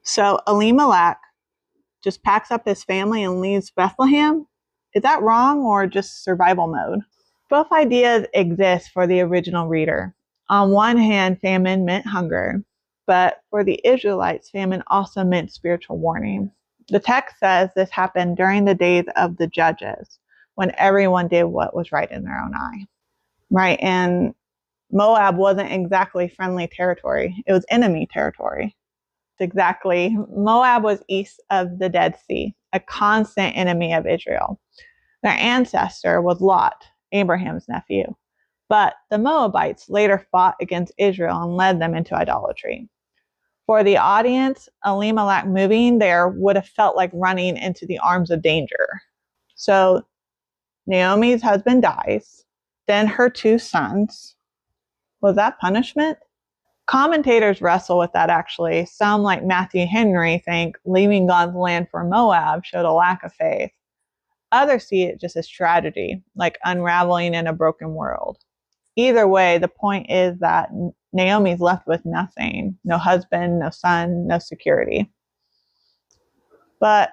So Elimelech just packs up his family and leaves Bethlehem. Is that wrong or just survival mode? Both ideas exist for the original reader. On one hand, famine meant hunger, but for the Israelites, famine also meant spiritual warning. The text says this happened during the days of the judges, when everyone did what was right in their own eye. Right, and Moab wasn't exactly friendly territory. It was enemy territory. Exactly. Moab was east of the Dead Sea, a constant enemy of Israel. Their ancestor was Lot, Abraham's nephew. But the Moabites later fought against Israel and led them into idolatry. For the audience, Elimelech moving there would have felt like running into the arms of danger. So Naomi's husband dies, then her two sons. Was that punishment? Commentators wrestle with that actually. Some, like Matthew Henry, think leaving God's land for Moab showed a lack of faith. Others see it just as tragedy, like unraveling in a broken world. Either way, the point is that Naomi's left with nothing. No husband, no son, no security. But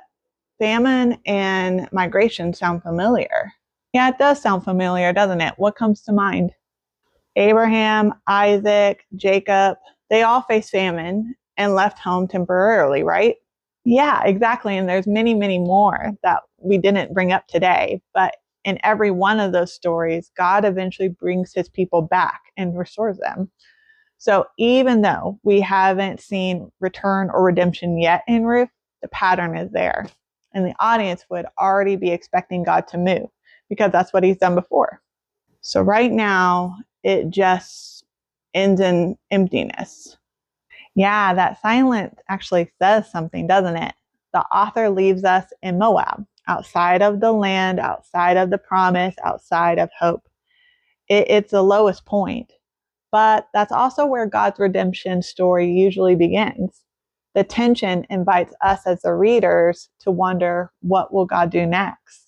famine and migration sound familiar. Yeah, it does sound familiar, doesn't it? What comes to mind? Abraham, Isaac, Jacob, they all faced famine and left home temporarily, right? Yeah, exactly. And there's many, many more that we didn't bring up today. But in every one of those stories, God eventually brings his people back and restores them. So even though we haven't seen return or redemption yet in Ruth, the pattern is there. And the audience would already be expecting God to move because that's what he's done before. So right now, it just ends in emptiness. Yeah, that silence actually says something, doesn't it? The author leaves us in Moab, outside of the land, outside of the promise, outside of hope. It's the lowest point. But that's also where God's redemption story usually begins. The tension invites us as the readers to wonder, what will God do next?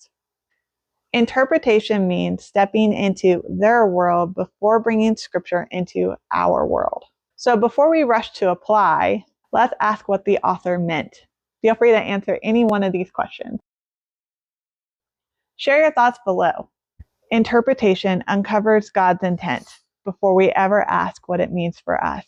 Interpretation means stepping into their world before bringing scripture into our world. So before we rush to apply, let's ask what the author meant. Feel free to answer any one of these questions. Share your thoughts below. Interpretation uncovers God's intent before we ever ask what it means for us.